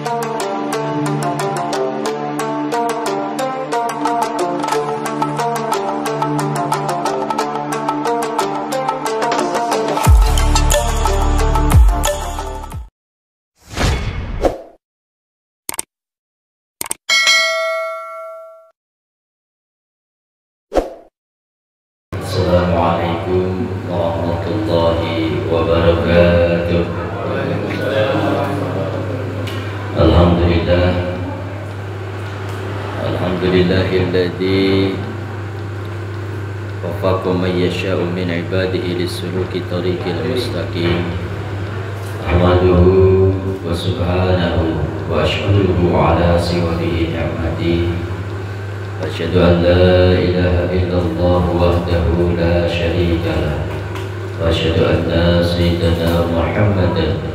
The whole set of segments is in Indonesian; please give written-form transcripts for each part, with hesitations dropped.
Assalamualaikum warahmatullahi wabarakatuh. Alhamdulillah, alhamdulillahilladzi waffaqa man yasha'u min ibadihi lis-suluki tariqil mustaqim. Ahmaduhu wa subhanahu wa ashkuruhu ala siwadihi ni'matihi. Asyhadu an la ilaha illallah wahdahu la syarika lah wa asyhadu anna sayyidana Muhammadan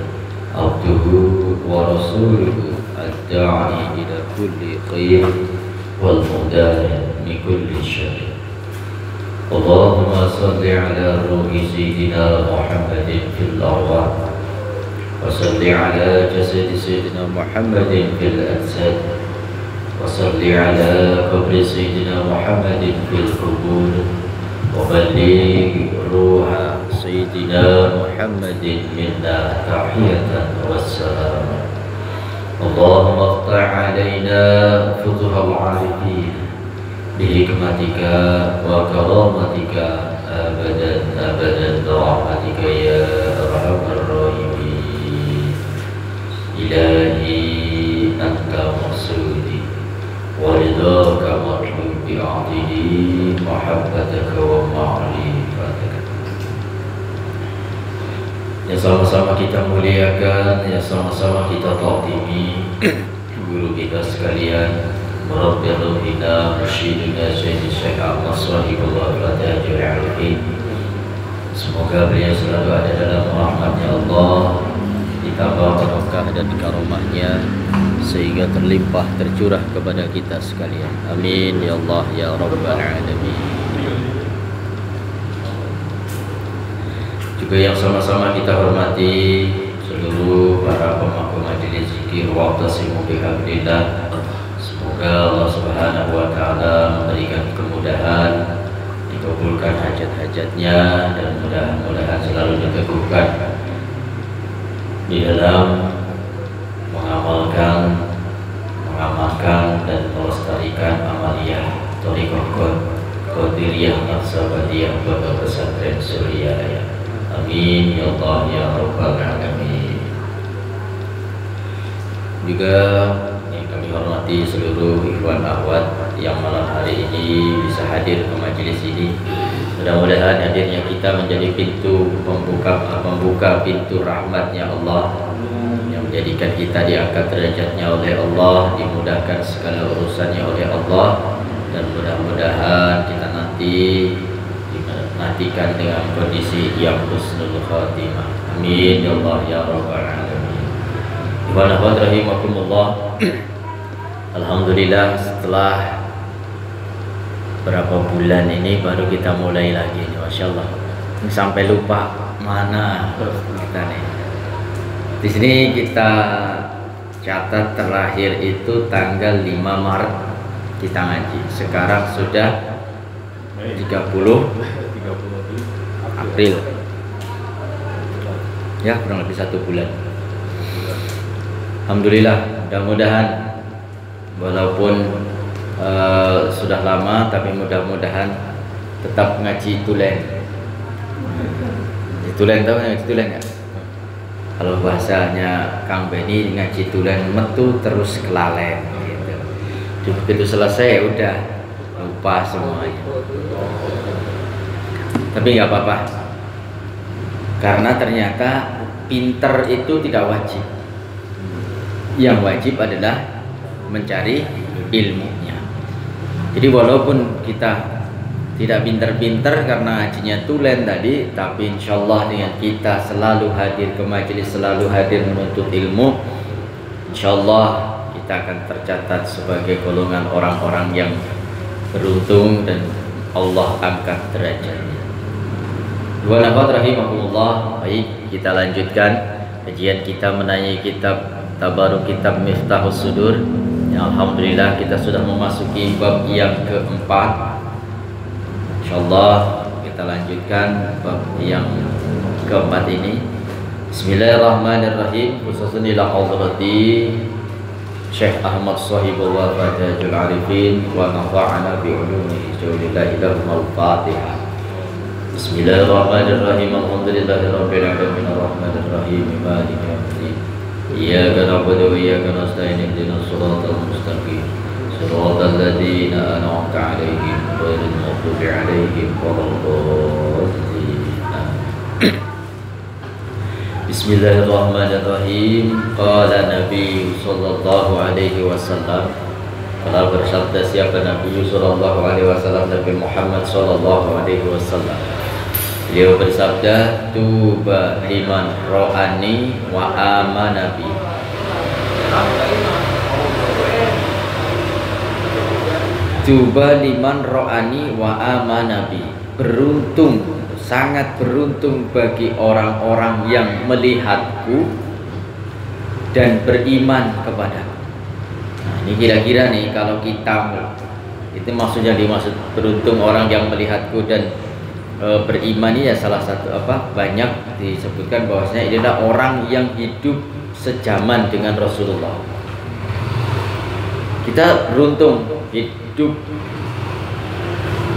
abduhu wa rasuluhu ad-da'i ila kulli khair wal mudari min kulli syarr. Allahumma salli ala ruhi sayyidina Muhammadin fil arwah wa salli ala jasadi sayyidina Muhammadin fil ajsad وصل على قبر سيدنا محمد في القبور وبلغ روح سيدنا محمد منا تحية والسلام. اللهم افتح علينا فتوح العارفين بحكمتك وكرامتك أبدا أبدا برحمتك يا أرحم الراحمين. إلهي أنت مقصودي ورضاك مطلوب بعضه محبتك ومعرفتك. Ya sama-sama kita muliakan, ya sama-sama kita ta'zimi guru kita sekalian, Rabbil Ruhina Mursyidina Syekh Ahmad Shahibullah Fatihul Arifin. Semoga beliau selalu ada dalam rahmatnya Allah, ditambah berkah dan karomahnya sehingga terlimpah tercurah kepada kita sekalian. Amin ya Allah ya Rabbal Alamin. Juga yang sama-sama kita hormati seluruh para pemangku majelis zikir wa'tasimu bihablillah. Semoga Allah Subhanahu wa taala memberikan kemudahan, dikabulkan hajat-hajatnya, dan mudah-mudahan selalu diteguhkan di dalam mengamalkan dan melestarikan amaliyah thariqah Qadiriyah Naqsabandiyah Pondok Pesantren Suryaraya. Amin ya Allah ya Rabbal Alamin. Juga yang kami hormati seluruh ikhwan akhwat yang malam hari ini bisa hadir ke majelis ini. Mudah-mudahan hadirnya kita menjadi pintu membuka pintu rahmatnya Allah, menjadikan kita diangkat derajatnya oleh Allah, dimudahkan segala urusannya oleh Allah, dan mudah-mudahan kita nantikan dengan kondisi yang husnul khatimah. Amin ya Allah ya Rabbal Alamin. Ikhwan akhwat rahimakumullah. Alhamdulillah, setelah berapa bulan ini baru kita mulai lagi, Masya Allah. Sampai lupa mana kita nih. Di sini kita catat terakhir itu tanggal 5 Maret kita ngaji. Sekarang sudah 30 April. Ya, kurang lebih 1 bulan. Alhamdulillah, mudah-mudahan walaupun sudah lama, tapi mudah-mudahan tetap ngaji tulen. Tulen, tahu ngaji tulen nggak? Kalau bahasanya Kang Beni, ngaji tulen metu terus kelalen gitu. Begitu selesai udah lupa semuanya. Tapi nggak apa-apa, karena ternyata pinter itu tidak wajib. Yang wajib adalah mencari ilmunya. Jadi walaupun kita tidak pinter-pinter karena ngajinya tulen tadi, tapi insya Allah dengan kita selalu hadir ke majelis, selalu hadir menuntut ilmu, insya Allah kita akan tercatat sebagai golongan orang-orang yang beruntung dan Allah angkat derajatnya. Wa rahimahullah. Baik, kita lanjutkan kajian kita menanyai kitab tabaruk kitab Miftahus Sudur. Ya, alhamdulillah kita sudah memasuki bab yang keempat. Insyaallah kita lanjutkan bab yang keempat ini. Bismillahirrahmanirrahim. Khususan ila hadrati Syekh Ahmad Sahibullah Fadajul Arifin wa nafa'ana bi ulumihi jawlillahi lahumul Fatihah. Bismillahirrahmanirrahim. Alhamdulillahirabbil alamin arrahmanir rahim maliki yaumiddin. Iyyaka na'budu wa iyyaka nasta'in ihdinas siratal mustaqim siratal ladzina an'amta 'alaihim ghairil maghdubi 'alaihim waladdallin. Bismillahirrahmanirrahim. Qala Nabi sallallahu alaihi wasallam, telah bersabda siapa Nabi sallallahu alaihi wasallam, Nabi Muhammad sallallahu alaihi wasallam. Beliau bersabda, tuba liman ro'ani wa amana bi. Tuba liman ro'ani wa amana bi. Beruntung, sangat beruntung bagi orang-orang yang melihatku dan beriman kepadaku. Nah, ini kira-kira nih kalau kita, itu maksudnya dimaksud beruntung orang yang melihatku dan beriman ini ya salah satu banyak disebutkan bahwasanya ini adalah orang yang hidup sejaman dengan Rasulullah. Kita beruntung hidup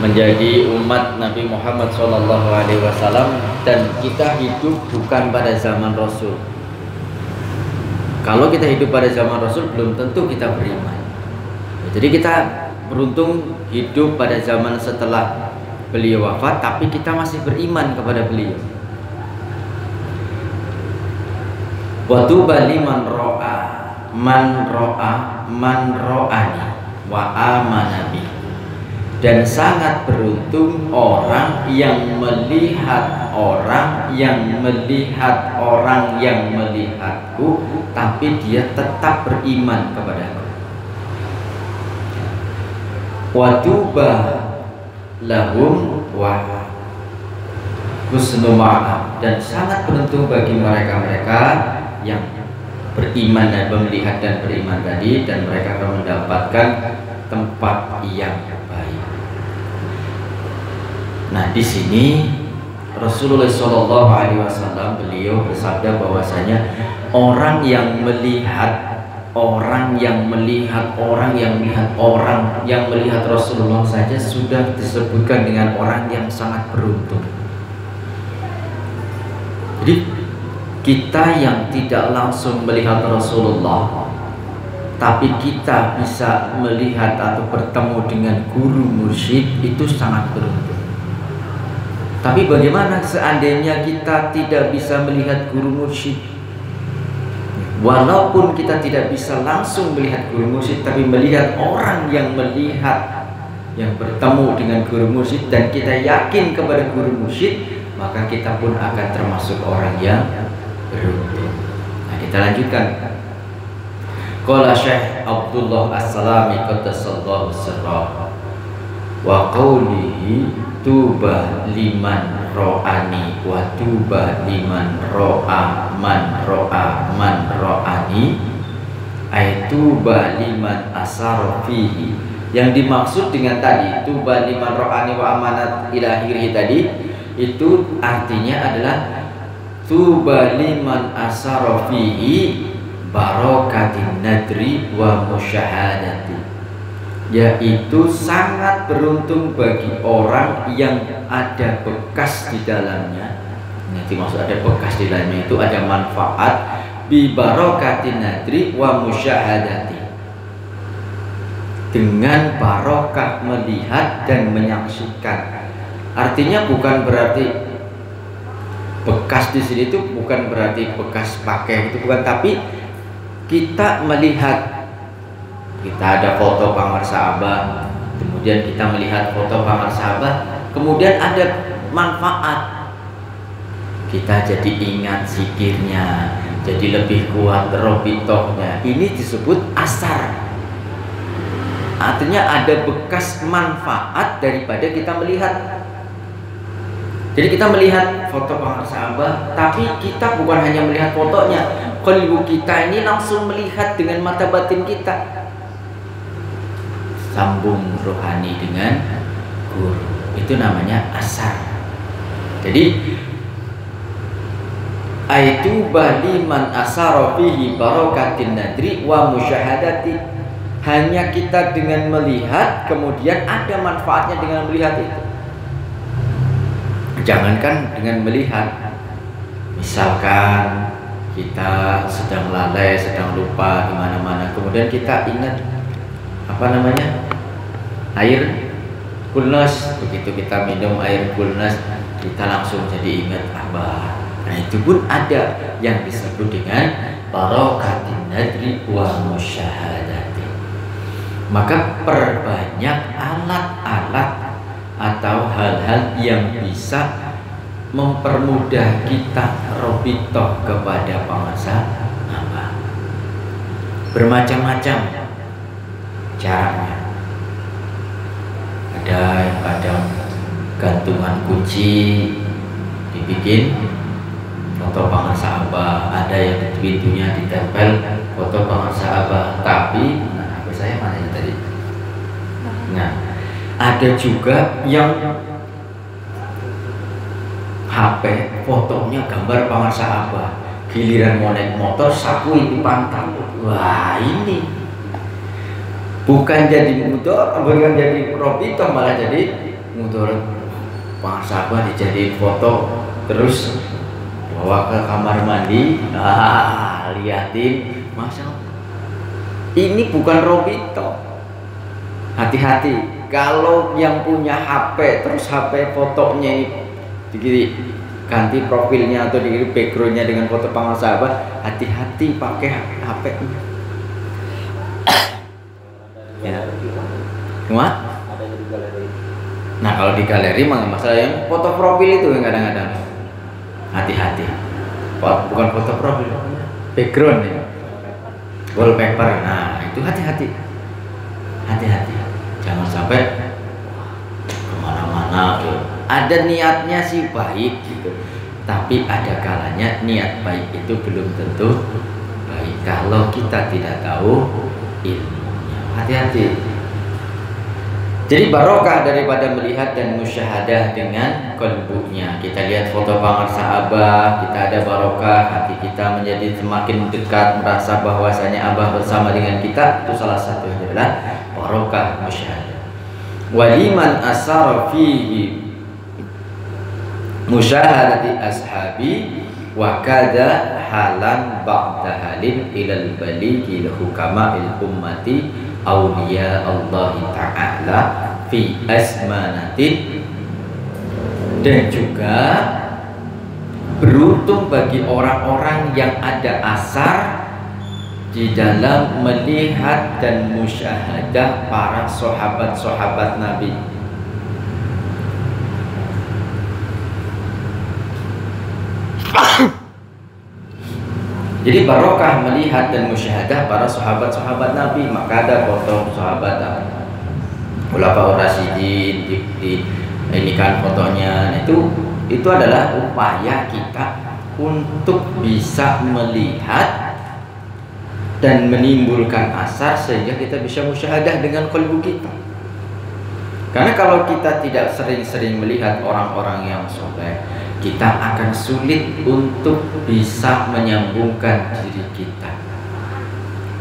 menjadi umat Nabi Muhammad SAW dan kita hidup bukan pada zaman Rasul. Kalau kita hidup pada zaman Rasul belum tentu kita beriman. Jadi kita beruntung hidup pada zaman setelah beliau wafat, tapi kita masih beriman kepada beliau. Wa tuba liman ro'a man ro'ani wa amana bi. Dan sangat beruntung orang yang melihat orang yang melihatku, tapi dia tetap beriman kepadaku. Wa tuba lahum wa husnu ma'ab. Dan sangat beruntung bagi mereka-mereka yang beriman dan melihat dan beriman tadi, dan mereka akan mendapatkan tempat yang baik. Nah, di sini Rasulullah SAW beliau bersabda bahwasanya orang yang melihat orang yang melihat Rasulullah saja sudah disebutkan dengan orang yang sangat beruntung. Jadi kita yang tidak langsung melihat Rasulullah, tapi kita bisa melihat atau bertemu dengan guru mursyid, itu sangat beruntung. Tapi bagaimana seandainya kita tidak bisa melihat guru mursyid? Walaupun kita tidak bisa langsung melihat guru mursyid, tapi melihat orang yang bertemu dengan guru mursyid dan kita yakin kepada guru mursyid, maka kita pun akan termasuk orang yang beruntung. Nah, kita lanjutkan. Qala Syekh Abdullah As-Salami qaddasallahu sirrahu wa qawlihi tuba liman ro'ani wa tuba liman ro'a man ro'ani ay tuba liman asar fihi. Yang dimaksud dengan tadi tuba liman ro'ani wa amanat ila akhirih tadi, itu artinya adalah tuba liman asar fihi barakatin nadri wa musyahadati, yaitu sangat beruntung bagi orang yang ada bekas di dalamnya. Nanti maksud ada bekas di dalamnya itu ada manfaat bi barakatin nadri wa musyahadati, dengan barokah melihat dan menyaksikan. Artinya bukan berarti bekas di sini itu bukan berarti bekas pakai, itu bukan, tapi kita melihat, kita ada foto Pamar Sahabat, kemudian kita melihat foto Pamar Sahabat, kemudian ada manfaat, kita jadi ingat zikirnya, jadi lebih kuat robitohnya. Ini disebut asar. Artinya ada bekas manfaat daripada kita melihat. Jadi kita melihat foto Pamar Sahabat, tapi kita bukan hanya melihat fotonya, qalbu kita ini langsung melihat dengan mata batin kita. Sambung rohani dengan guru, itu namanya asar. Jadi aitu bali man asara fihi barakatin nadri wa musyahadati. Hanya kita dengan melihat, kemudian ada manfaatnya dengan melihat itu. Jangankan dengan melihat, misalkan kita sedang lalai, sedang lupa di mana-mana, kemudian kita ingat air kulnas. Begitu kita minum air kulnas, kita langsung jadi ingat Abah. Nah, itu pun ada yang disebut dengan barakatin nadri wa musyahadati. Maka perbanyak alat-alat atau hal-hal yang bisa mempermudah kita robitoh kepada penguasa Abah. Bermacam-macam caranya. Ada yang kadang gantungan kunci dibikin foto penguasa Abah, ada yang di pintunya ditempel foto penguasa Abah. Tapi HP saya mana ya tadi? Nah, ada juga yang HP fotonya gambar penguasa Abah, giliran mau naik motor sapu di pantat. Wah, ini bukan jadi motor, bukan jadi robito, malah jadi motor. Penguasa Abah dijadiin foto, terus bawa ke kamar mandi, liatin, Masya Allah. Ini bukan robito. Hati-hati, kalau yang punya HP, terus HP fotonya ini ganti profilnya atau di backgroundnya dengan foto penguasa Abah, hati-hati pakai HP. Ya. Cuma? Nah, kalau di galeri mah masalah, yang foto profil itu yang kadang-kadang hati-hati. Bukan foto profil, background ya, wallpaper. Nah, itu hati-hati. Hati-hati, jangan sampai kemana-mana. Ada niatnya sih baik gitu, tapi ada kalanya niat baik itu belum tentu baik kalau kita tidak tahu ilmunya. Hati-hati. Jadi barokah daripada melihat dan musyahadah dengan qalbunya. Kita lihat foto penguasa Abah, kita ada barokah, hati kita menjadi semakin dekat, merasa bahwasanya Abah bersama dengan kita. Itu salah satu adalah barokah musyahadah. Waliman asara fihi musyahadati ashabi wa kada halan ba'da halin ilal baligil hukama'il ummati awliya Allah Ta'ala fi asmanatin. Dan juga beruntung bagi orang-orang yang ada asar di dalam melihat dan musyahadah para sahabat-sahabat Nabi. Jadi barokah melihat dan musyahadah para sahabat-sahabat Nabi. Maka ada foto sahabat Khulafaur Rasyidin, ini kan fotonya. Itu adalah upaya kita untuk bisa melihat dan menimbulkan asar sehingga kita bisa musyahadah dengan qalbu kita. Karena kalau kita tidak sering-sering melihat orang-orang yang soleh, kita akan sulit untuk bisa menyambungkan diri kita.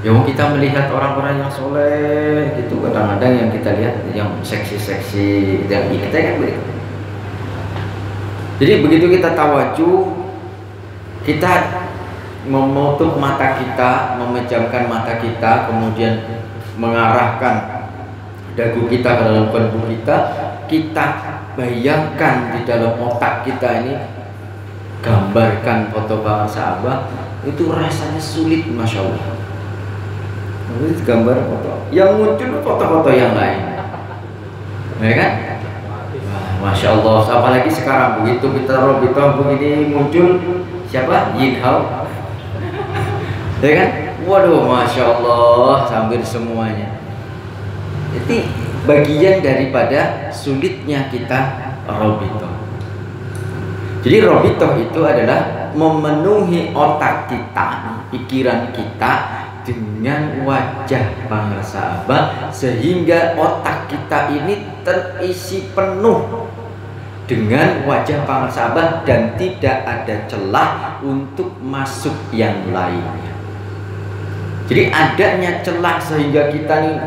Ya, kita melihat orang-orang yang soleh itu kadang-kadang yang kita lihat yang seksi-seksi, yang kita kan begitu. Jadi begitu kita tawajuh, kita menutup mata kita, memejamkan mata kita, kemudian mengarahkan dagu kita ke dalam kalbu kita, kita bayangkan di dalam otak kita ini, gambarkan foto penguasa Abah, itu rasanya sulit, Masya Allah. Gambar foto, yang muncul foto-foto yang lain, ya kan? Masya Allah. Apalagi sekarang begitu kita robitoh begini muncul siapa? Yin Hao, ya kan? Waduh, Masya Allah, sambil semuanya. Jadi bagian daripada sulitnya kita robitoh. Jadi robitoh itu adalah memenuhi otak kita pikiran kita dengan wajah bangsa Abah, sehingga otak kita ini terisi penuh dengan wajah bangsa Abah dan tidak ada celah untuk masuk yang lainnya. Jadi adanya celah sehingga kita nih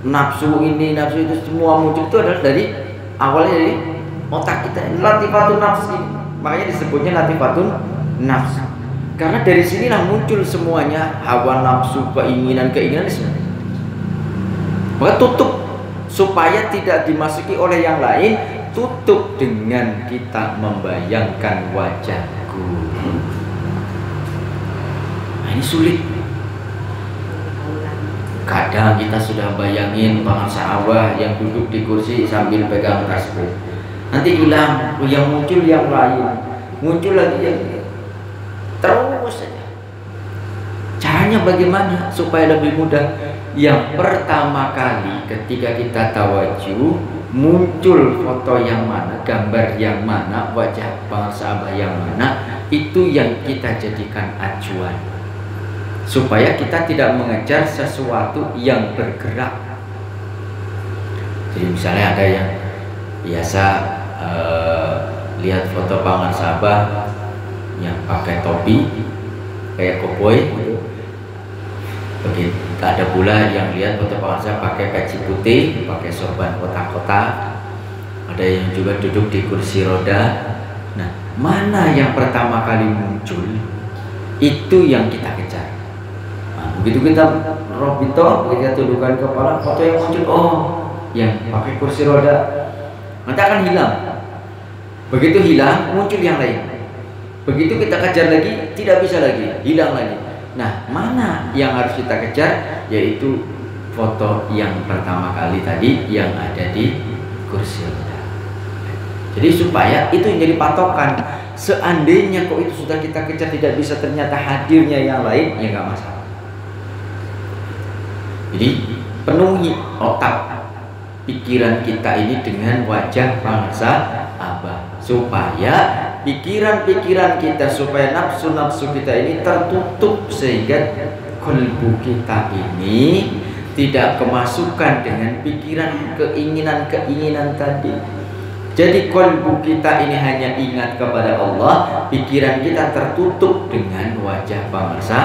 nafsu ini, nafsu itu semua muncul itu adalah dari awalnya dari otak kita. Ini latifatun nafsi, makanya disebutnya latifatun nafsi. Karena dari sinilah muncul semuanya, hawa nafsu, keinginan semua. Maka tutup supaya tidak dimasuki oleh yang lain, tutup dengan kita membayangkan wajah guru. Nah, ini sulit. Kadang kita sudah bayangin bangsa Abah yang duduk di kursi sambil pegang tasbih. Nanti hilang, yang muncul yang lain, muncul lagi yang terus saja. Caranya bagaimana supaya lebih mudah? Yang pertama kali ketika kita tawajuh, muncul foto yang mana, gambar yang mana, wajah bangsa Abah yang mana, itu yang kita jadikan acuan supaya kita tidak mengejar sesuatu yang bergerak. Jadi misalnya ada yang biasa lihat foto bangsa Abah yang pakai topi kayak koboi, begitu. Ada pula yang lihat foto bangsa pakai peci putih, pakai sorban kotak-kotak. Ada yang juga duduk di kursi roda. Nah, mana yang pertama kali muncul, itu yang kita kejar. Nah, begitu kita robito, kita tundukkan kepala, foto yang muncul, oh, yang pakai kursi roda, nanti akan hilang. Begitu hilang, muncul yang lain. Begitu kita kejar lagi, tidak bisa lagi, hilang lagi. Nah, mana yang harus kita kejar? Yaitu foto yang pertama kali tadi yang ada di kursi roda. Jadi supaya itu yang jadi patokan. Seandainya kok itu sudah kita kejar tidak bisa, ternyata hadirnya yang lain, ya nggak masalah. Jadi penuhi otak pikiran kita ini dengan wajah bangsa Abah, supaya pikiran-pikiran kita, supaya nafsu-nafsu kita ini tertutup, sehingga kalbu kita ini tidak kemasukan dengan pikiran keinginan-keinginan tadi. Jadi kalbu kita ini hanya ingat kepada Allah, pikiran kita tertutup dengan wajah bangsa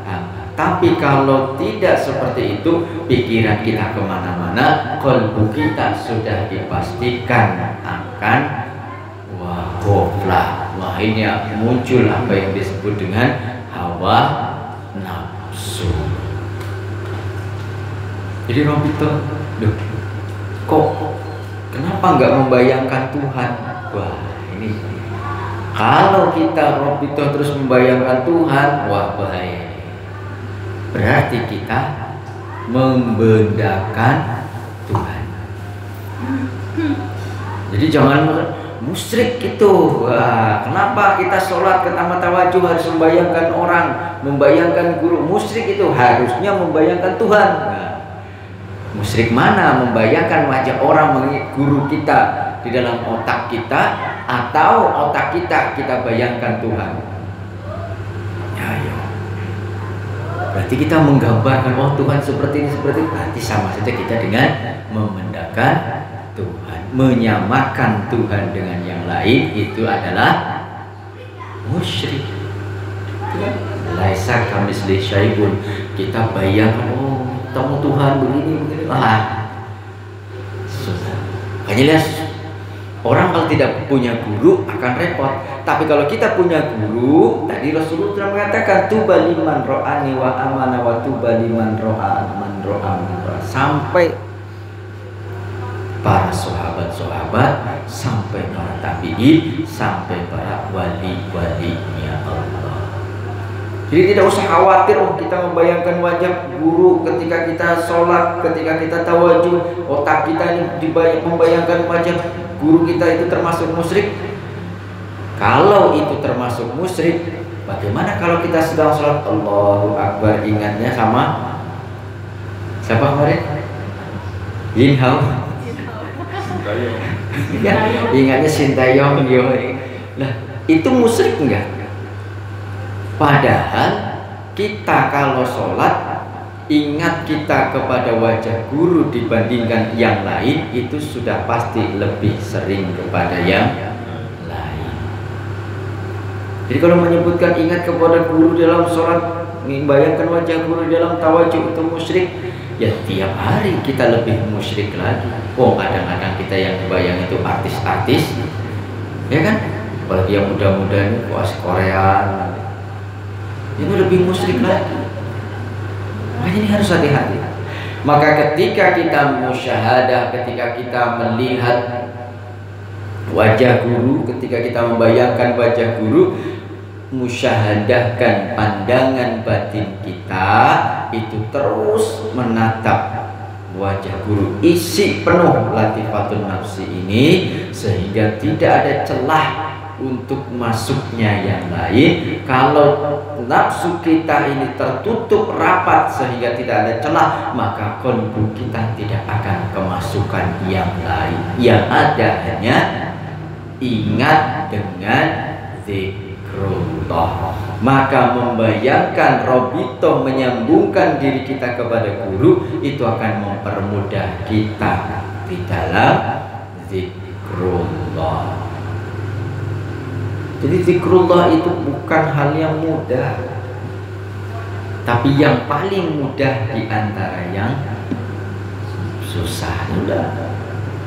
Abah. Tapi kalau tidak seperti itu, pikiran kita kemana-mana, kalbu kita sudah dipastikan akan ghaflah. Wah, ini muncul apa yang disebut dengan hawa nafsu. Jadi Robito, kok kenapa nggak membayangkan Tuhan? Wah, ini kalau kita Robito terus membayangkan Tuhan, wah bahaya. Berarti kita membedakan Tuhan. Jadi jangan musyrik itu. Wah, kenapa kita sholat pertama tawajuh harus membayangkan orang, membayangkan guru? Musyrik itu harusnya membayangkan Tuhan. Nah, musyrik mana? Membayangkan wajah orang, guru kita di dalam otak kita, atau otak kita bayangkan Tuhan. Ya. Berarti kita menggambarkan, oh Tuhan seperti ini, seperti itu. Berarti sama saja kita dengan memendahkan Tuhan, menyamakan Tuhan dengan yang lain, itu adalah musyrik. Laisa kamitslihi syai'un. Kita bayangkan, oh temu Tuhan begini. Sudah. Makanya lihat, orang kalau tidak punya guru akan repot. Tapi kalau kita punya guru, tadi Rasulullah sudah mengatakan tuba liman ro'ani wa amana wa tuba liman ro'a man ro'a. Sampai para sahabat-sahabat, sampai para tabi'in, sampai para wali-walinya Allah. Jadi tidak usah khawatir, oh kita membayangkan wajah guru ketika kita sholat, ketika kita tawajuh, otak kita ini membayangkan wajah guru kita, itu termasuk musyrik. Kalau itu termasuk musyrik, bagaimana kalau kita sedang sholat Allahu Akbar, ingatnya sama siapa kemarin? Inhau. Ya, ingatnya Sintayong. Nah, itu musyrik enggak? Padahal kita kalau sholat ingat kita kepada wajah guru dibandingkan yang lain, itu sudah pasti lebih sering kepada yang lain. Jadi kalau menyebutkan ingat kepada guru dalam sholat, membayangkan wajah guru dalam tawajuk itu musyrik, ya tiap hari kita lebih musyrik lagi. Oh, kadang-kadang kita yang bayang itu artis-artis, ya kan? Apalagi yang muda-muda ini puas Korea, itu lebih musyrik lagi. Makanya ini harus hati-hati. Maka ketika kita musyahadah, ketika kita melihat wajah guru, ketika kita membayangkan wajah guru, musyahadahkan pandangan batin kita itu terus menatap wajah guru, isi penuh latifatun nafsi ini, sehingga tidak ada celah untuk masuknya yang lain. Kalau nafsu kita ini tertutup rapat sehingga tidak ada celah, maka qalbu kita tidak akan kemasukan yang lain. Yang ada hanya ingat dengan zikrullah. Maka membayangkan robito, menyambungkan diri kita kepada guru, itu akan mempermudah kita di dalam zikrullah. Jadi zikrullah itu bukan hal yang mudah, tapi yang paling mudah di antara yang susah. Mudah.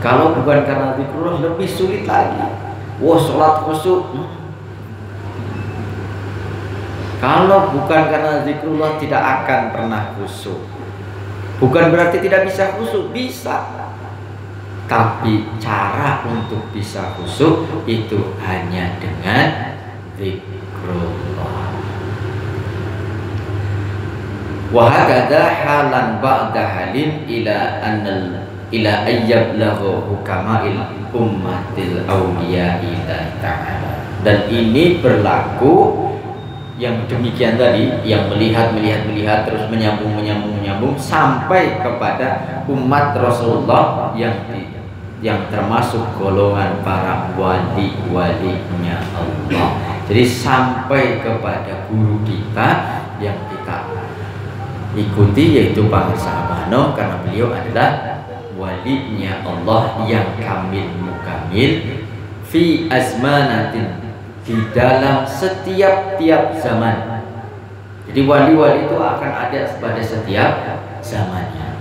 Kalau bukan karena zikrullah lebih sulit lagi. Wah, sholat khusyuk. Kalau bukan karena zikrullah tidak akan pernah khusyuk. Bukan berarti tidak bisa khusyuk, bisa. Tapi cara untuk bisa khusyuk itu hanya dengan zikrullah. Wa hakadha halan ba'da halin ila ayyablahu hukama'il ummatil awliya'i ta'ala. Dan ini berlaku yang demikian tadi, yang melihat terus menyambung sampai kepada umat Rasulullah yang termasuk golongan para wali-walinya Allah. Jadi sampai kepada guru kita yang kita ikuti, yaitu Pak Sahabano, karena beliau adalah walinya Allah yang kamil mukamil fi azmanatin, di dalam setiap zaman. Jadi wali-wali itu akan ada pada setiap zamannya.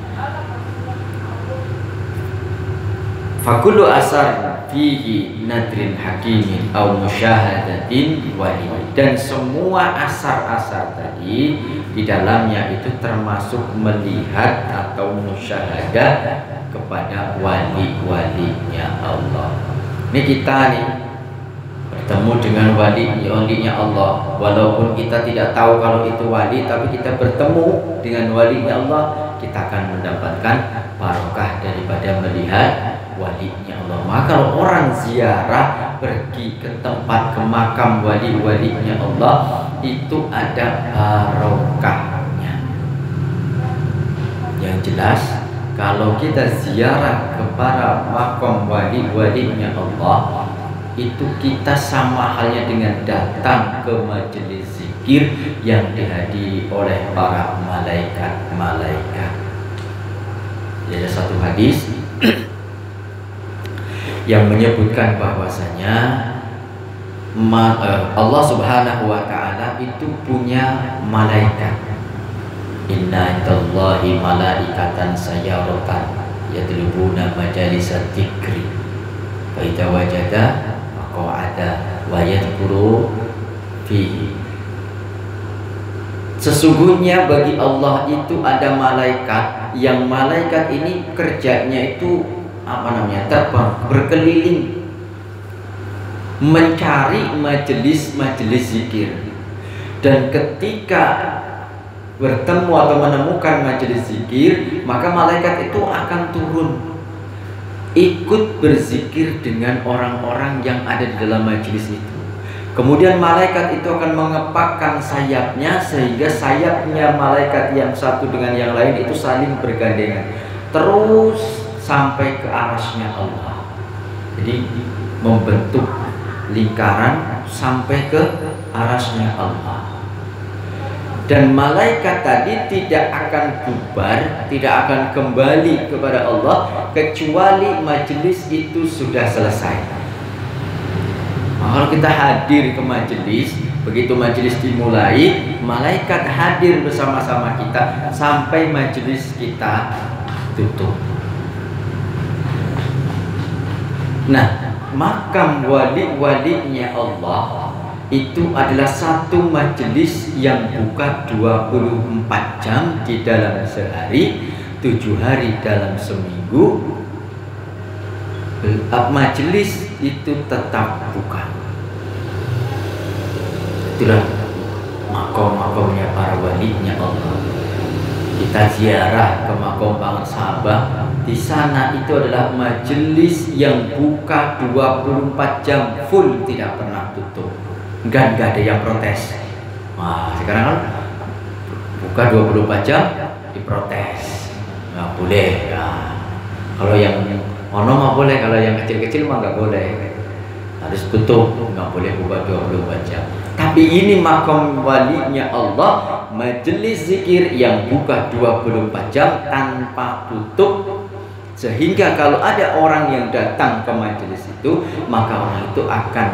Fakullu asar fihi nadrin hakimin au musyahadatin wali. Dan semua asar-asar tadi di dalamnya itu termasuk melihat atau musyahadah kepada wali-walinya Allah. Ini kita nih bertemu dengan walinya Allah, walaupun kita tidak tahu kalau itu wali, tapi kita bertemu dengan walinya Allah, kita akan mendapatkan barokah daripada melihat walinya Allah. Maka kalau orang ziarah pergi ke tempat, ke makam walinya Allah, itu ada barokahnya. Yang jelas kalau kita ziarah kepada makam walinya Allah, itu kita sama halnya dengan datang ke majelis zikir yang dihadiri oleh para malaikat. Ada satu hadis yang menyebutkan bahwasanya Allah Subhanahu wa ta'ala itu punya malaikat. Inna indallahi malaikatan sayyaratan yadlubuna majalisa dzikri fa idza wajada qa'ada wa yadhkuru fihi. Sesungguhnya bagi Allah itu ada malaikat, yang malaikat ini kerjanya itu terbang, berkeliling mencari majelis-majelis zikir. Dan ketika bertemu atau menemukan majelis zikir, maka malaikat itu akan turun ikut berzikir dengan orang-orang yang ada di dalam majelis itu. Kemudian malaikat itu akan mengepakkan sayapnya, sehingga sayapnya malaikat yang satu dengan yang lain itu saling bergandengan terus sampai ke arasnya Allah. Jadi membentuk lingkaran sampai ke arasnya Allah. Dan malaikat tadi tidak akan bubar, tidak akan kembali kepada Allah kecuali majelis itu sudah selesai. Kalau kita hadir ke majelis, begitu majelis dimulai, malaikat hadir bersama-sama kita sampai majelis kita tutup. Nah, makam wali-walinya Allah itu adalah satu majelis yang buka 24 jam di dalam sehari, 7 hari dalam seminggu. Majelis itu tetap buka. Itulah makom-makomnya para walinya Allah. Kita ziarah ke makom Banget Sabah. Di sana itu adalah majelis yang buka 24 jam full, tidak pernah tutup. Enggak ada yang protes. Wah, sekarang kan buka 24 jam diprotes. Nggak boleh. Ya. Kalau yang ono mah boleh, kalau yang kecil-kecil mah nggak boleh. Harus tutup, nggak boleh buka 24 jam. Tapi ini makam walinya Allah, majelis zikir yang buka 24 jam tanpa tutup. Sehingga kalau ada orang yang datang ke majelis itu, maka orang itu akan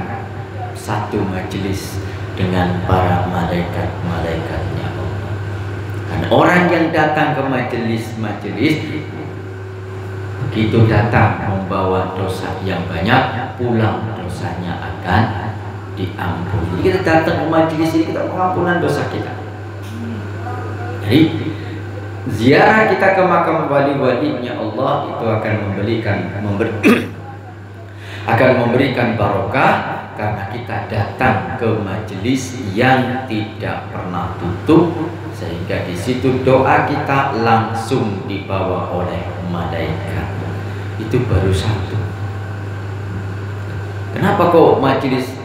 satu majelis dengan para malaikat-malaikatnya Allah. Dan orang yang datang ke majelis-majelis, begitu datang membawa dosa yang banyak, pulang dosanya akan diampuni. Jadi kita datang ke majelis ini, kita pengampunan dosa kita. Jadi ziarah kita ke makam wali-walinya Allah itu akan memberikan barokah. Karena kita datang ke majelis yang tidak pernah tutup, sehingga di situ doa kita langsung dibawa oleh malaikat. Itu baru satu. Kenapa kok majelis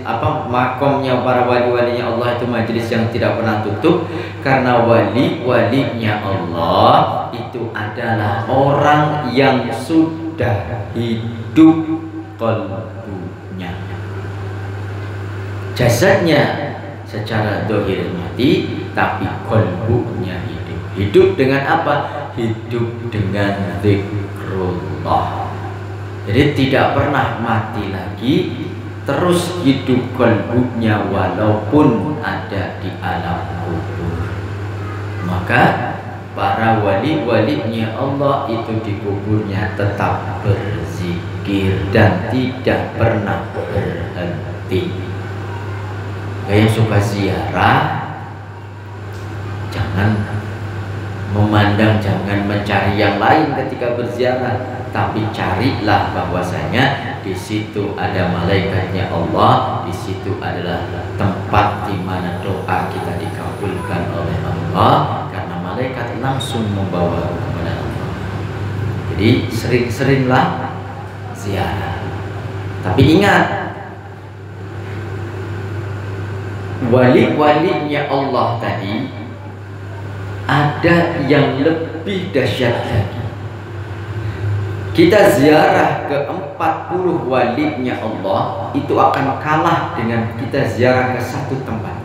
makomnya para wali-walinya Allah itu majelis yang tidak pernah tutup? Karena wali-walinya Allah itu adalah orang yang sudah hidup qalbunya. Jasadnya secara dohir mati, tapi qalbunya hidup. Hidup dengan apa? Hidup dengan zikrullah. Jadi tidak pernah mati lagi, terus hidup qalbunya walaupun ada di alam kubur. Maka para wali-walinya Allah itu di kuburnya tetap berzikir dan tidak pernah berhenti. Yang suka ziarah, jangan memandang, jangan mencari yang lain ketika berziarah, tapi carilah bahwasanya di situ ada malaikatnya Allah, di situ adalah tempat di mana doa kita dikabulkan oleh Allah, karena malaikat langsung membawa kepada Allah. Jadi sering-seringlah ziarah. Tapi ingat, wali-walinya Allah tadi ada yang lebih dahsyat lagi. Kita ziarah ke 40 walinya Allah itu akan kalah dengan kita ziarah ke satu tempat.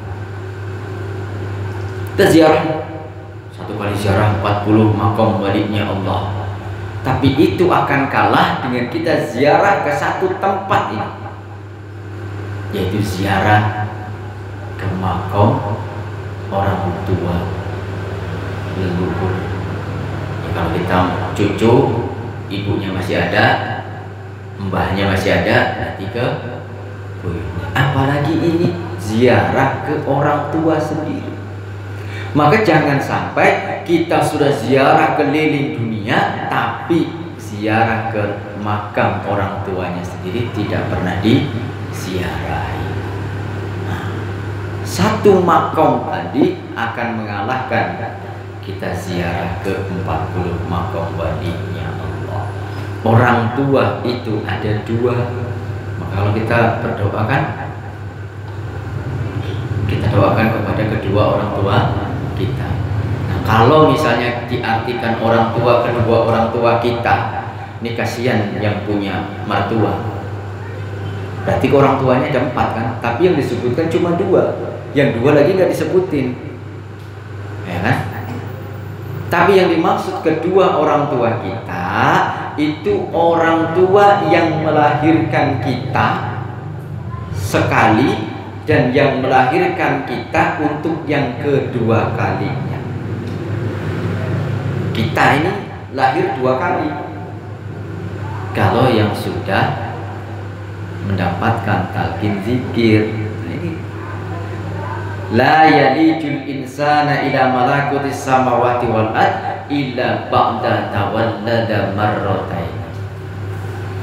Kita ziarah satu kali ziarah 40 makam walinya Allah, tapi itu akan kalah dengan kita ziarah ke satu tempat ini, yaitu ziarah ke makam orang tua leluhur. Ya, kalau kita cucu, ibunya masih ada, mbahnya masih ada, nanti ke buyutnya. Apalagi ini ziarah ke orang tua sendiri. Maka jangan sampai kita sudah ziarah keliling dunia, tapi ziarah ke makam orang tuanya sendiri tidak pernah diziarahi. Satu makam tadi akan mengalahkan kita ziarah ke 40 makam walinya Allah. Orang tua itu ada dua. Maka kalau kita berdoakan, kita doakan kepada kedua orang tua kita. Nah, kalau misalnya diartikan orang tua, kedua orang tua kita, ini kasihan yang punya mertua. Berarti orang tuanya ada 4 kan, tapi yang disebutkan cuma 2. Yang 2 lagi nggak disebutin. ya kan? Tapi yang dimaksud kedua orang tua kita itu orang tua yang melahirkan kita sekali dan yang melahirkan kita untuk yang kedua kalinya. Kita ini lahir 2 kali. Kalau yang sudah mendapatkan talqin zikir, la yalijul insana ila malakutis samawati wal ard illa ba'da tawallada marratain.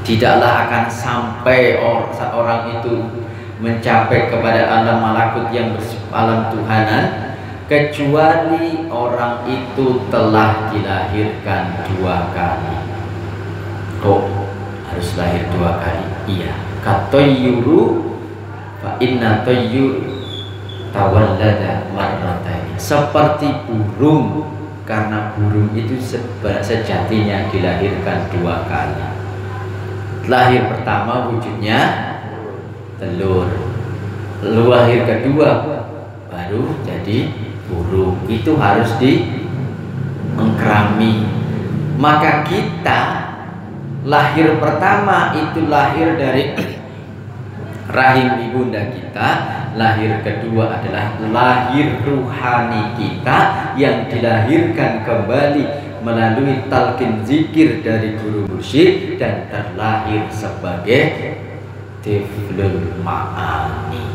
Tidaklah akan sampai orang itu mencapai kepada alam malakut yang bersifat alam Tuhanan kecuali orang itu telah dilahirkan 2 kali. Kok harus lahir 2 kali? Iya, katoyuru fa inna toyur tawallada marratain. Seperti burung, karena burung itu sejatinya dilahirkan 2 kali. Lahir pertama wujudnya telur, lahir kedua baru jadi burung. Itu harus diengkrami. Maka kita lahir pertama itu lahir dari rahim ibunda kita, lahir kedua adalah lahir ruhani kita yang dilahirkan kembali melalui talqin zikir dari guru mursyid dan terlahir sebagai tiflul ma'ani.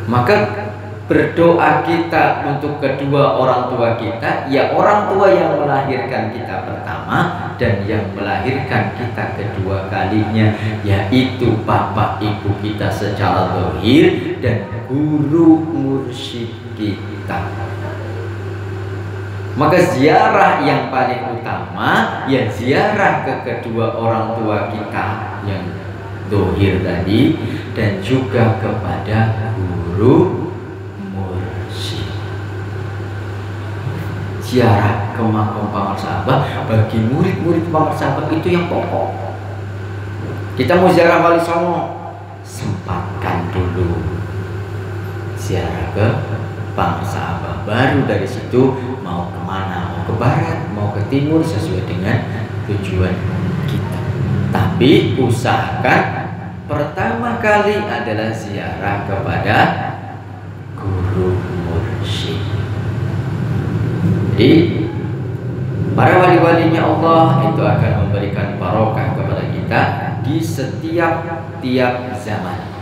Maka berdoa kita untuk kedua orang tua kita, ya orang tua yang melahirkan kita pertama dan yang melahirkan kita kedua kalinya, yaitu bapak ibu kita secara zahir dan guru mursyid kita. Maka ziarah yang paling utama ya ziarah ke kedua orang tua kita yang zahir tadi dan juga kepada guru mursyid. Ziarah ke makam Pangarsaabah bagi murid-murid Pangarsaabah itu yang pokok. Kita mau ziarah Wali Songo, sempatkan dulu ziarah ke Pangarsaabah, baru dari situ mau kemana, mau ke barat, mau ke timur sesuai dengan tujuan kita. Tapi usahakan pertama kali adalah ziarah kepada guru mursyid. Jadi para wali-walinya Allah itu akan memberikan barokah kepada kita di setiap zaman.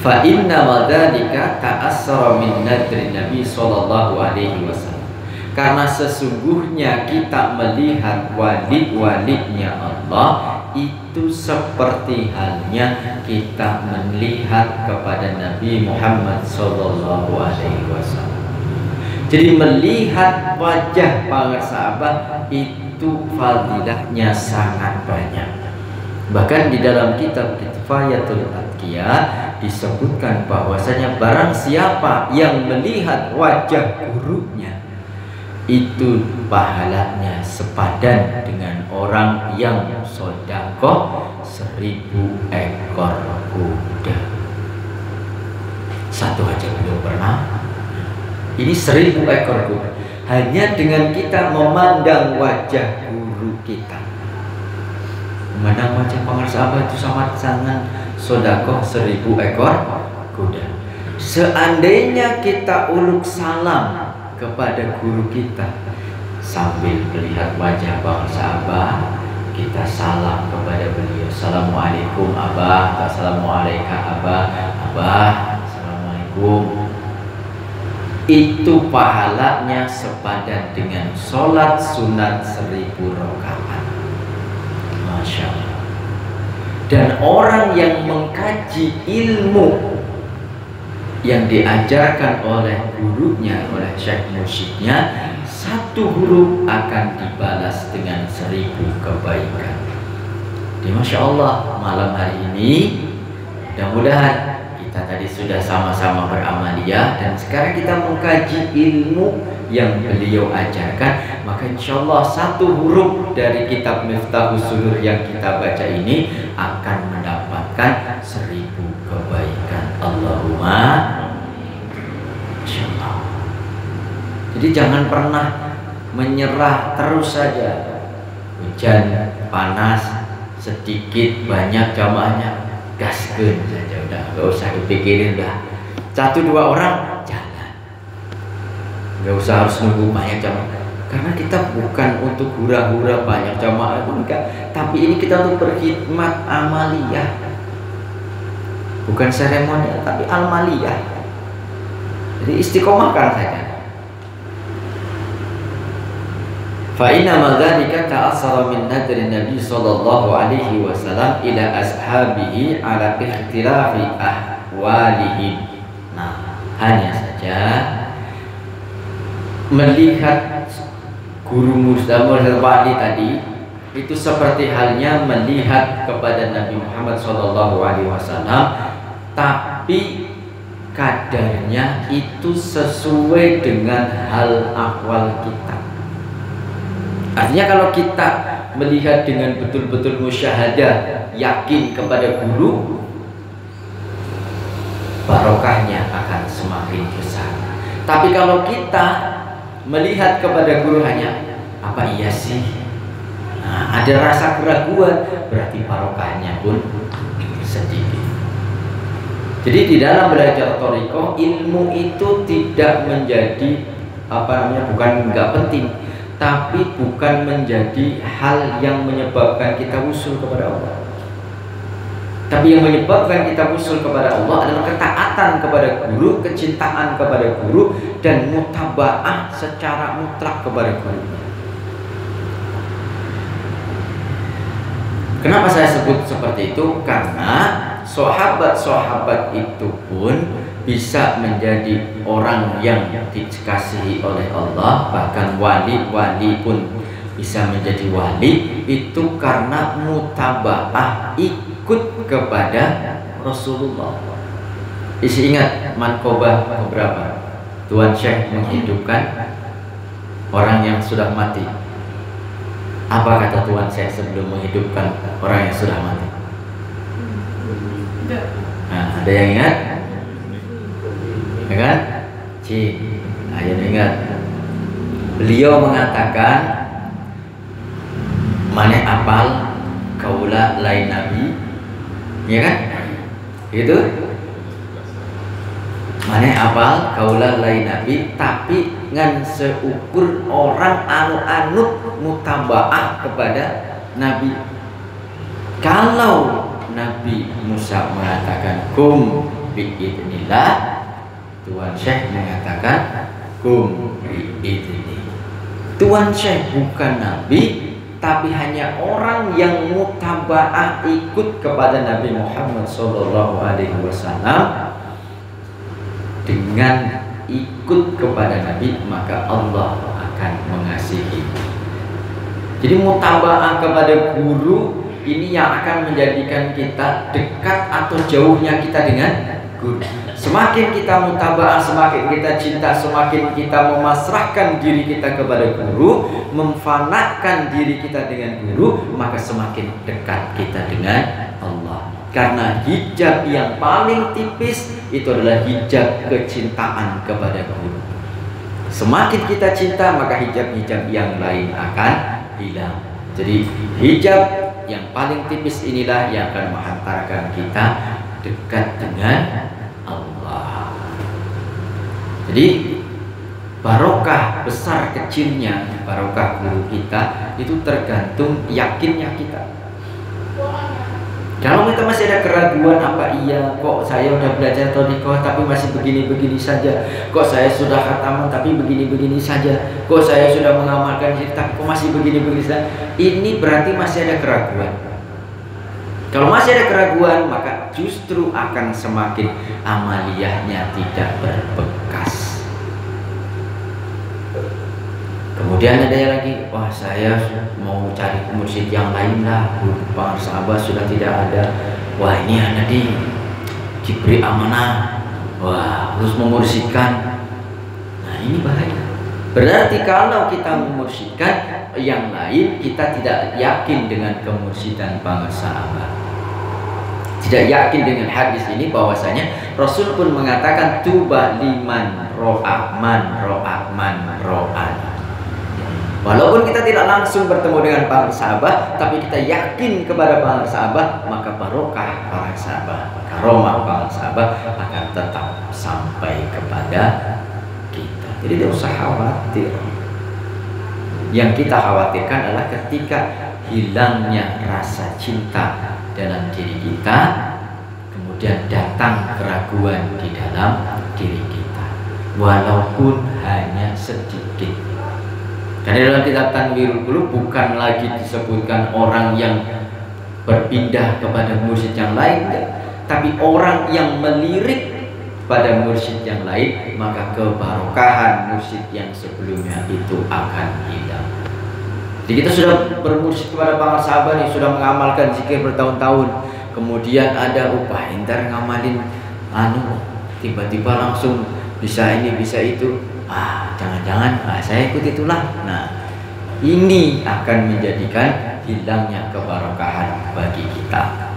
Fa inna wadzalika ta'assara min nadri Nabi sallallahu alaihi wasallam. Karena sesungguhnya kita melihat wali-walinya Allah itu seperti halnya kita melihat kepada Nabi Muhammad sallallahu alaihi wasallam. Jadi melihat wajah Pangarsaabah itu fadilahnya sangat banyak. Bahkan di dalam kitab Kifayatul Atqiyah disebutkan bahwasanya barang siapa yang melihat wajah gurunya itu pahalanya sepadan dengan orang yang sedekah 1000 ekor kuda. Satu aja belum pernah, ini 1000 ekor kuda. Hanya dengan kita memandang wajah guru kita, memandang wajah Pangarsaabah itu sangat sedekah 1000 ekor kuda. Seandainya kita uluk salam kepada guru kita sambil melihat wajah Pangarsaabah, kita salam kepada beliau, assalamualaikum abah, assalamualaikum abah, assalamualaikum. Itu pahalanya sepadan dengan sholat sunat 1000 rakaat. Masya Allah. Dan orang yang mengkaji ilmu yang diajarkan oleh gurunya, oleh syekh mursyidnya, 1 huruf akan dibalas dengan 1000 kebaikan. Jadi Masya Allah, malam hari ini mudah-mudahan kita tadi sudah sama-sama beramaliyah dan sekarang kita mengkaji ilmu yang beliau ajarkan. Maka insya Allah 1 huruf dari kitab Miftahus Sudur yang kita baca ini akan mendapatkan 1000 kebaikan. Allahumma insya Allah. Jadi jangan pernah menyerah, terus saja. Hujan, panas, sedikit, banyak jamaahnya, gaskeun saja, udah nggak usah dipikirin, udah 1-2 orang jalan, nggak usah harus nunggu banyak jamaah. Karena kita bukan untuk hura-hura banyak jamaah, bukan. Tapi ini kita untuk berkhidmat amaliyah, bukan seremonial, tapi amaliyah. Jadi istiqomahkan saja. Fa inna ma dzalika ta'assara min nadri Nabi sallallahu alaihi wasallam ila ashabihi ala ikhtilafi ahwalihim. Nah, hanya saja melihat guru Mustafa Wali tadi itu seperti halnya melihat kepada Nabi Muhammad sallallahu alaihi wasallam, tapi kadarnya itu sesuai dengan hal ahwal kita. Artinya kalau kita melihat dengan betul-betul musyahadah, yakin kepada guru, barokahnya akan semakin besar. Tapi kalau kita melihat kepada guru hanya apa iya sih, nah, ada rasa keraguan, berarti barokahnya pun sedikit. Jadi di dalam belajar thariqah, ilmu itu tidak menjadi bukan nggak penting, tapi bukan menjadi hal yang menyebabkan kita usul kepada Allah. Tapi yang menyebabkan kita usul kepada Allah adalah ketaatan kepada guru, kecintaan kepada guru, dan mutaba'ah secara mutlak kepada guru. Kenapa saya sebut seperti itu? Karena sahabat-sahabat itu pun bisa menjadi orang yang dikasihi oleh Allah, bahkan wali-wali pun bisa menjadi wali, itu karena mutaba'ah, ikut kepada Rasulullah. Isi ingat mankobah beberapa. Tuan Syekh menghidupkan orang yang sudah mati. Apa kata Tuan Syekh sebelum menghidupkan orang yang sudah mati? Nah, ada yang ingat? Ya kan? Ayo ingat. Beliau mengatakan, maneh apal kaula lain nabi, ya kan? Itu maneh apal kaula lain nabi, tapi ngan seukur orang anu-anut mutaba'ah kepada nabi. Kalau Nabi Musa mengatakan kum biidznillah, Tuan Syekh mengatakan kum biidzni. Tuan Syekh bukan nabi, tapi hanya orang yang mutaba'ah, ikut kepada Nabi Muhammad SAW. Dengan ikut kepada Nabi, maka Allah akan mengasihi. Jadi mutaba'ah kepada guru ini yang akan menjadikan kita dekat atau jauhnya kita dengan guru. Semakin kita mutaba'ah, semakin kita cinta, semakin kita memasrahkan diri kita kepada guru, memfanakan diri kita dengan guru, maka semakin dekat kita dengan Allah. Karena hijab yang paling tipis itu adalah hijab kecintaan kepada guru. Semakin kita cinta, maka hijab-hijab yang lain akan hilang. Jadi hijab yang paling tipis inilah yang akan menghantarkan kita dekat dengan Allah. Jadi barokah besar kecilnya barokah guru kita itu tergantung yakinnya kita. Kalau kita masih ada keraguan, apa iya kok saya udah belajar thariqah tapi masih begini-begini saja, kok saya sudah khataman tapi begini-begini saja, kok saya sudah mengamalkan ini tapi kok masih begini-begini saja, ini berarti masih ada keraguan. Kalau masih ada keraguan, maka justru akan semakin amaliyahnya tidak berbekas. Kemudian ada yang lagi, wah saya mau cari mursyid yang lain lah, para sahabat sudah tidak ada. Wah ini ada diberi amanah, wah harus memursyidkan. Nah ini bahaya. Berarti kalau kita memursyidkan yang lain, kita tidak yakin dengan kemursyidkan para sahabat. tidak yakin dengan hadis ini, bahwasanya Rasul pun mengatakan tuba liman ro'a man ro'a man ro'a. Walaupun kita tidak langsung bertemu dengan para sahabat, tapi kita yakin kepada para sahabat, maka barokah para sahabat, karomah para sahabat akan tetap sampai kepada kita. Jadi tidak usah khawatir. Yang kita khawatirkan adalah ketika hilangnya rasa cinta dalam diri kita, kemudian datang keraguan di dalam diri kita, walaupun hanya sedikit. Karena dalam kitab Tanwirul Qulub bukan lagi disebutkan orang yang berpindah kepada mursyid yang lain, tapi orang yang melirik pada mursyid yang lain, maka kebarokahan mursyid yang sebelumnya itu akan hilang. Jadi kita sudah bermursyid kepada para sahabat yang sudah mengamalkan zikir bertahun-tahun, kemudian ada upah entar ngamalin tiba-tiba langsung bisa ini bisa itu, jangan-jangan saya ikut itulah. Nah, ini akan menjadikan hilangnya kebarokahan bagi kita.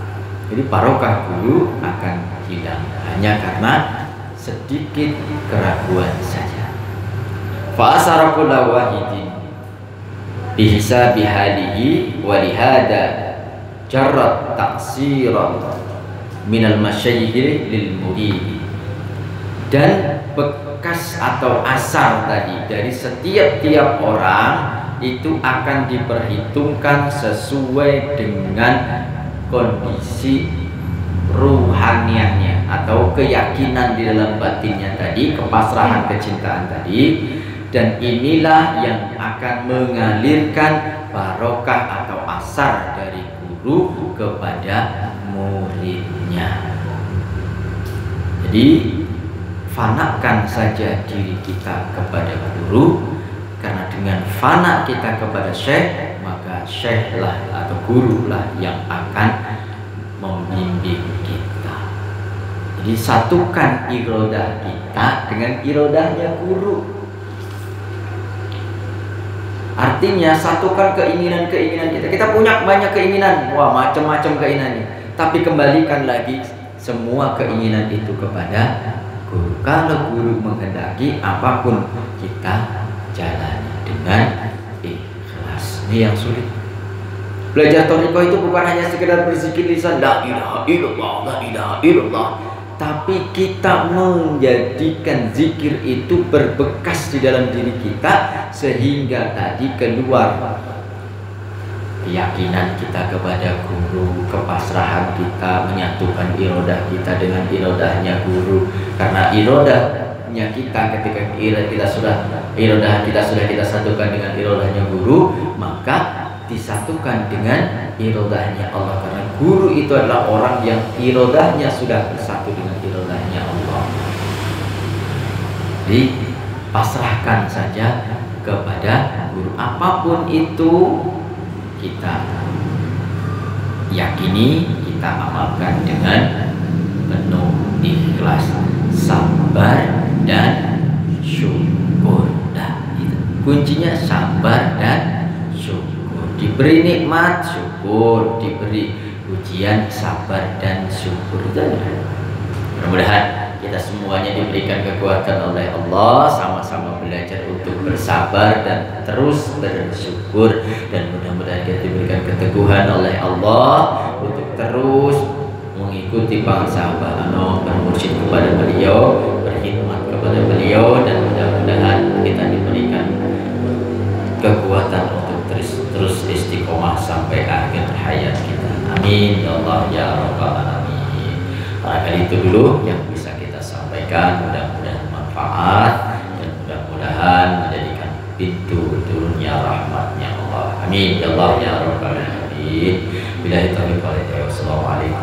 Jadi barokah guru akan hilang hanya karena sedikit keraguan saja. Fa asara kullu wahidin bihisabi halihi wa lihada jarrat ta'siran minal masyayikh lil murid. Dan bekas atau asar tadi dari setiap orang itu akan diperhitungkan sesuai dengan kondisi ruhaniannya atau keyakinan di dalam batinnya tadi, kepasrahan kecintaan tadi, dan inilah yang akan mengalirkan barokah atau asar dari guru kepada muridnya. Jadi fanakan saja diri kita kepada guru, karena dengan fana kita kepada syekh, maka syekhlah atau gurulah yang akan membimbing kita. Jadi satukan irodah kita dengan irodahnya guru. Artinya satukan keinginan-keinginan kita. Kita punya banyak keinginan, macam-macam keinginannya, tapi kembalikan lagi semua keinginan itu kepada guru. Kalau guru menghendaki, apapun kita jalani dengan ikhlas. Ini yang sulit. Belajar thariqah itu bukan hanya sekedar berzikir lisan la ilaha illallah, la ilaha illallah, tapi kita menjadikan zikir itu berbekas di dalam diri kita, sehingga tadi keluar keyakinan kita kepada guru, kepasrahan kita, menyatukan irodah kita dengan irodahnya guru. Karena irodahnya kita, ketika irodah kita sudah kita satukan dengan irodahnya guru, maka disatukan dengan irodahnya Allah. Karena guru itu adalah orang yang irodahnya sudah bersatu dengan irodahnya Allah. Jadi pasrahkan saja kepada guru, apapun itu kita yakini, kita amalkan dengan penuh ikhlas, sabar dan syukur. Kuncinya sabar dan syukur. Diberi nikmat syukur, diberi ujian sabar dan syukur. Mudah-mudahan kita semuanya diberikan kekuatan oleh Allah, sama-sama belajar untuk bersabar dan terus bersyukur, dan mudah-mudahan kita diberikan keteguhan oleh Allah untuk terus mengikuti para sahabat bermursyid kepada beliau, berkhidmat kepada beliau, dan mudah-mudahan kita diberikan kekuatan untuk terus istiqomah sampai akhir hayat kita. Amin ya Allah ya rabbal alamin. Barangkali itu dulu yang bisa kita sampaikan, mudah-mudahan manfaat dan mudah-mudahan menjadikan pintu turunnya rahmatnya Allah. Amin ya Allah ya rabbal alamin. Billahi taufiq wal hidayah. Wassalamualaikum